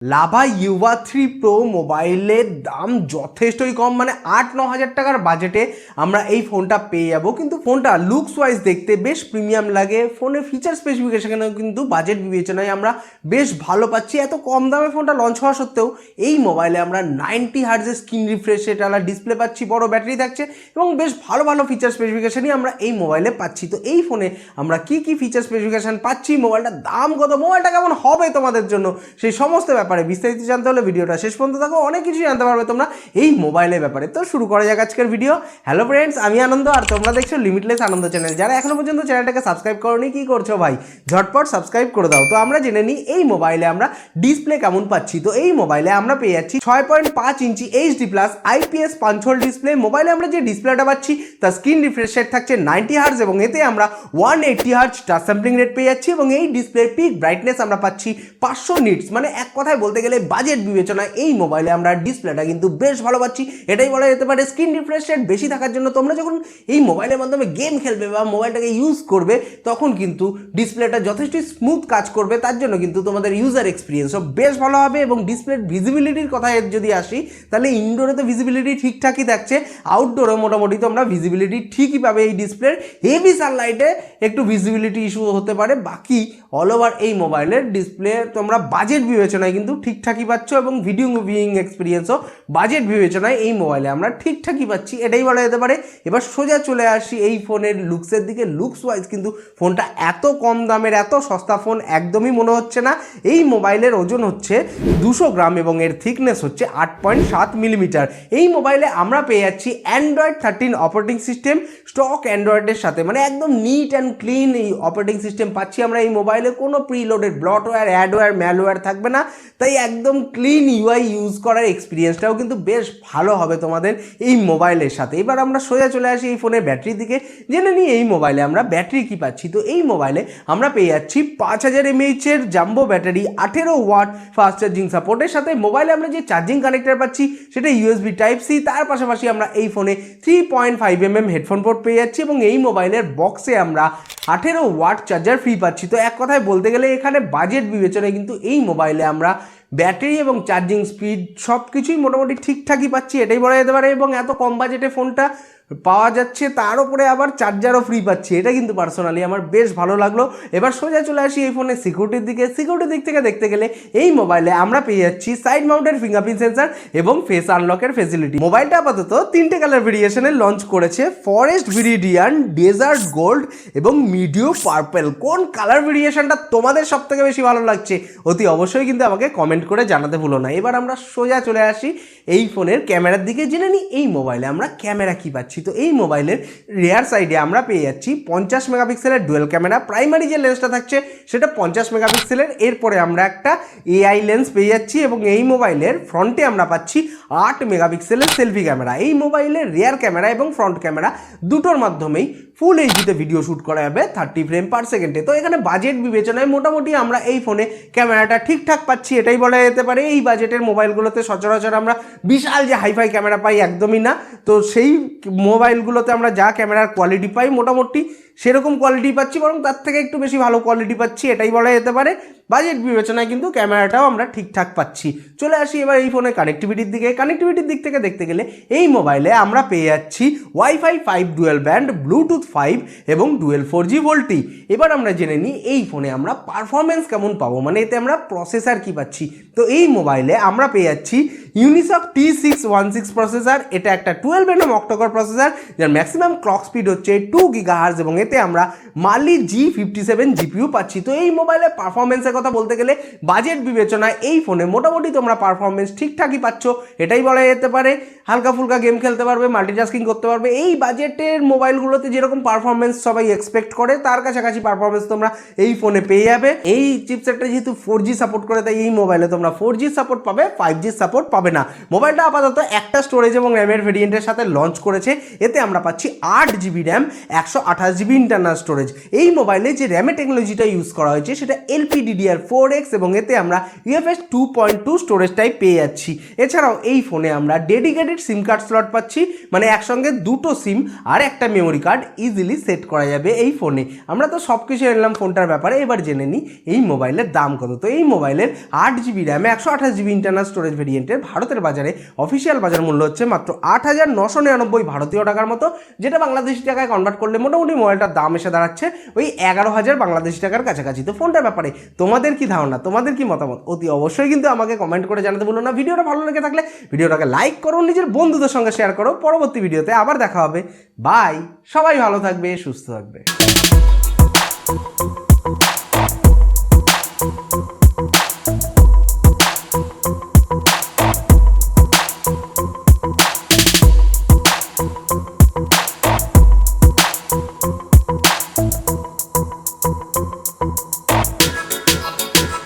Lava Yuva 3 pro মোবাইলের দাম যথেষ্টই কম, মানে ৮-৯ হাজার টাকার বাজেটে আমরা এই ফোনটা পেয়ে যাবো। কিন্তু ফোনটা লুকস ওয়াইজ দেখতে বেশ প্রিমিয়াম লাগে, ফোনের ফিচার স্পেসিফিকেশনেও কিন্তু বাজেট বিবেচনায় আমরা বেশ ভালো পাচ্ছি। এত কম দামে ফোনটা লঞ্চ হওয়া সত্ত্বেও এই মোবাইলে আমরা 90 হার্জের স্ক্রিন রিফ্রেশ রেট আলা ডিসপ্লে পাচ্ছি, বড় ব্যাটারি থাকছে এবং বেশ ভালো ভালো ফিচার স্পেসিফিকেশনই আমরা এই মোবাইলে পাচ্ছি। তো এই ফোনে আমরা কি কি ফিচার স্পেসিফিকেশন পাচ্ছি, মোবাইলটার দাম কত, মোবাইলটা কেমন হবে তোমাদের জন্য, সেই সমস্ত ব্যাপারে বিস্তারিত জানতে হলে ভিডিওটা শেষ পর্যন্ত থাকো, অনেক কিছু জানতে পারবে তোমরা এই মোবাইলের ব্যাপারে। তো শুরু করা যাক আজকের ভিডিও। হ্যালো ফ্রেন্ডস, আমি আনন্দ আর তোমরা দেখছো লিমিটলেস আনন্দ চ্যানেল। যারা এখনো পর্যন্ত চ্যানেলটাকে সাবস্ক্রাইব করোনি, কি করছো ভাই, ঝটপট সাবস্ক্রাইব করে দাও। তো আমরা জেনে নিই এই মোবাইলে আমরা ডিসপ্লে কেমন পাচ্ছি। তো এই মোবাইলে আমরা পেয়ে যাচ্ছি 6.5 inch HD plus IPS punch hole display. মোবাইলে আমরা যে ডিসপ্লেটা পাচ্ছি তার স্ক্রিন রিফ্রেশ রেট থাকছে 90 হার্জ এবং এতে আমরা 180 হার্জ টাচ স্যাম্পলিং রেট পেয়ে যাচ্ছি এবং এই ডিসপ্লের পিক ব্রাইটনেস আমরা পাচ্ছি 500 নিটস। মানে এক কথায় বলতে গেলে বাজেট বিবেচনায় এই মোবাইলে আমরা ডিসপ্লেটা কিন্তু বেশ ভালো পাচ্ছি, এটাই বলা যেতে পারে। স্ক্রিন রিফ্রেশ রেট বেশি থাকার জন্য তোমরা যখন এই মোবাইলের মাধ্যমে গেম খেলবে বা মোবাইলটাকে ইউজ করবে তখন কিন্তু ডিসপ্লেটা যথেষ্ট স্মুথ কাজ করবে, তার জন্য কিন্তু তোমাদের ইউজার এক্সপিরিয়েন্সও বেশ ভালো হবে। এবং ডিসপ্লের ভিজিবিলিটির কথায় যদি আসি তাহলে ইনডোরে তো ভিজিবিলিটি ঠিকঠাকই থাকছে, আউটডোরে মোটামুটি তোমরা ভিজিবিলিটি ঠিকই পাবে। এই ডিসপ্লের হেভি সানলাইটে একটু ভিজিবিলিটি ইস্যু হতে পারে, বাকি অল ওভার এই মোবাইলের ডিসপ্লে তোমরা বাজেট বিবেচনায় কিন্তু ঠিকঠাকই পাচ্ছ এবং ভিডিও ভিউইং এক্সপিরিয়েন্সও বাজেট বিবেচনায় এই মোবাইলে আমরা ঠিকঠাকই পাচ্ছি, এটাই বলা যেতে পারে। এবার সোজা চলে আসি এই ফোনের লুকসের দিকে। লুকস ওয়াইজ কিন্তু ফোনটা এত কম দামের এত সস্তা ফোন একদমই মনে হচ্ছে না। এই মোবাইলের ওজন হচ্ছে 200 গ্রাম এবং এর থিকনেস হচ্ছে 8.7 মিলিমিটার। এই মোবাইলে আমরা পেয়ে যাচ্ছি অ্যান্ড্রয়েড 13 অপারেটিং সিস্টেম স্টক অ্যান্ড্রয়েডের সাথে, মানে একদম নিট অ্যান্ড ক্লিন এই অপারেটিং সিস্টেম পাচ্ছি আমরা এই মোবাইলে। কোনো প্রিলোডেড ব্লটওয়্যার, অ্যাডওয়্যার, ম্যালওয়্যার থাকবে না, তাই একদম ক্লিন ইউআই ইউজ করার এক্সপিরিয়েন্সটাও কিন্তু বেশ ভালো হবে তোমাদের এই মোবাইলের সাথে। এবার আমরা সোজা চলে আসি এই ফোনের ব্যাটারির দিকে, জেনে নিই এই মোবাইলে আমরা ব্যাটারি কি পাচ্ছি। তো এই মোবাইলে আমরা পেয়ে যাচ্ছি 5000 mAh এর jumbo battery, 18 watt fast charging সাপোর্টের সাথে। মোবাইলে আমরা যে চার্জিং কানেক্টর পাচ্ছি সেটা ইউএসবি টাইপ সি, তার পাশাপাশি আমরা এই ফোনে 3.5mm হেডফোন পোর্ট পেয়ে যাচ্ছি এবং এই মোবাইলের বক্সে আমরা 18 ওয়াট চার্জার ফ্রি পাচ্ছি। তো এক কথায় বলতে গেলে এখানে বাজেট বিবেচনায় কিন্তু এই মোবাইলে আমরা ব্যাটারি এবং চার্জিং স্পিড সব কিছুই মোটামুটি ঠিকঠাকই পাচ্ছি, এটাই বলা যেতে পারে। এবং এত কম বাজেটে ফোনটা পাওয়া যাচ্ছে, তার উপরে আবার চার্জারও ফ্রি পাচ্ছি, এটা কিন্তু পার্সোনালি আমার বেশ ভালো লাগলো। এবার সোজা চলে আসি এই ফোনের সিকিউরিটির দিকে। সিকিউরিটির দিক থেকে দেখতে গেলে এই মোবাইলে আমরা পেয়ে যাচ্ছি সাইড মাউন্টেড ফিঙ্গারপ্রিন্ট সেন্সার এবং ফেস আনলকের ফেসিলিটি। মোবাইলটা আপাতত 3টে কালার ভেরিয়েশনে লঞ্চ করেছে, ফরেস্ট ভিরিডিয়ান, ডেজার্ট গোল্ড এবং মিডিও পার্পল। কোন কালার ভেরিয়েশনটা তোমাদের সব থেকে বেশি ভালো লাগছে অতি অবশ্যই কিন্তু আমাকে কমেন্ট করে জানাতে ভুলো না। এবার আমরা সোজা চলে আসি এই ফোনের ক্যামেরার দিকে, জেনে নিই এই মোবাইলে আমরা ক্যামেরা কি পাচ্ছি। তো এই মোবাইলের রিয়ার সাইডে আমরা পেয়ে যাচ্ছি 50 মেগাপিক্সেলের ডুয়েল ক্যামেরা। প্রাইমারি যে লেন্সটা থাকছে সেটা 50 মেগাপিক্সেলের, এরপরে আমরা একটা এআই লেন্স পেয়ে যাচ্ছি এবং এই মোবাইলের ফ্রন্টে আমরা পাচ্ছি 8 মেগাপিক্সেলের সেলফি ক্যামেরা। এই মোবাইলের রিয়ার ক্যামেরা এবং ফ্রন্ট ক্যামেরা দুটোর মাধ্যমেই ফুল এইচডিতে ভিডিও শ্যুট করা যাবে 30 ফ্রেম পার সেকেন্ডে। তো এখানে বাজেট বিবেচনায় মোটামুটি আমরা এই ফোনে ক্যামেরাটা ঠিকঠাক পাচ্ছি, এটাই বলা যেতে পারে। এই বাজেটের মোবাইলগুলোতে সচরাচর আমরা বিশাল যে হাইফাই ক্যামেরা পাই একদমই না, তো সেই মোবাইলগুলোতে আমরা যা ক্যামেরার কোয়ালিটি পাই মোটামুটি সেরকম কোয়ালিটি পাচ্ছি, বরং তার থেকে একটু বেশি ভালো কোয়ালিটি পাচ্ছি, এটাই বলা যেতে পারে। বাজেট বিবেচনায় কিন্তু ক্যামেরাটাও আমরা ঠিকঠাক পাচ্ছি। চলে আসি এবার এই ফোনের কানেক্টিভিটির দিকে। কানেক্টিভিটির দিক থেকে দেখতে গেলে এই মোবাইলে আমরা পেয়ে যাচ্ছি ওয়াইফাই 5 ডুয়েল ব্যান্ড, ব্লুটুথ 5 এবং ডুয়েল 4G ভোল্টি। এবার আমরা জেনে নিই এই ফোনে আমরা পারফরমেন্স কেমন পাবো, মানে এতে আমরা প্রসেসর কি পাচ্ছি। তো এই মোবাইলে আমরা পেয়ে যাচ্ছি ইউনিসক T616 প্রসেসর, এটা একটা 12nm অক্টোকর প্রসেসর যার ম্যাক্সিমাম ক্লক স্পিড হচ্ছে 2 GHz এবং এতে আমরা মালি G57 জিপিইউ পাচ্ছি। তো এই মোবাইলের পারফরমেন্সের কথা বলতে গেলে বাজেট বিবেচনায় এই ফোনে মোটামুটি তোমরা পারফরমেন্স ঠিকঠাকই পাচ্ছ, এটাই বলা যেতে পারে। হালকা ফুলকা গেম খেলতে পারবে, মাল্টিটাস্কিং করতে পারবে। এই বাজেটের মোবাইলগুলোতে যেরকম পারফরমেন্স সবাই এক্সপেক্ট করে তার কাছাকাছি পারফরমেন্স তোমরা এই ফোনে পেয়ে যাবে। এই চিপসেটটা যেহেতু 4G সাপোর্ট করে তাই এই মোবাইলে তোমরা 4G সাপোর্ট পাবে, 5G সাপোর্ট পাবে না। মোবাইলটা আপাতত একটা স্টোরেজ এবং র্যামের ভেরিয়েন্টের সাথে লঞ্চ করেছে, এতে আমরা পাচ্ছি 8GB RAM, 128GB internal storage. এই মোবাইলে যে র্যামের টেকনোলজিটা ইউজ করা হয়েছে সেটা LPDDR4X এবং এতে আমরা UFS 2.2 স্টোরেজ টাইপ পেয়ে যাচ্ছি। এছাড়াও এই ফোনে আমরা ডেডিকেটেড সিম কার্ড স্লট পাচ্ছি, মানে একসঙ্গে দুটো সিম আর একটা মেমোরি কার্ড ইজিলি সেট করা যাবে এই ফোনে। আমরা তো সব কিছু জানলাম ফোনটার ব্যাপারে, এবার জেনে নিই এই মোবাইলের দাম কত। তো এই মোবাইলের 8GB RAM 128GB internal storage ভেরিয়েন্টের ভারতের বাজারে অফিসিয়াল বাজার মূল্য হচ্ছে মাত্র 8,999 ভারতীয় টাকার মতো, যেটা বাংলাদেশি টাকায় কনভার্ট করলে মোটামুটি মোবাইলটার দাম এসে দাঁড়াচ্ছে ওই 11,000 বাংলাদেশি টাকার কাছাকাছি। তো ফোনটার ব্যাপারে তোমাদের কি ধারণা, তোমাদের কি মতামত, অতি অবশ্যই কিন্তু আমাকে কমেন্ট করে জানাতে ভুলো না। ভিডিওটা ভালো লেগে থাকলে ভিডিওটাকে লাইক করো, নিজের বন্ধুদের সঙ্গে শেয়ার করো। পরবর্তী ভিডিওতে আবার দেখা হবে। বাই, সবাই ভালো থাকবে, সুস্থ থাকবে।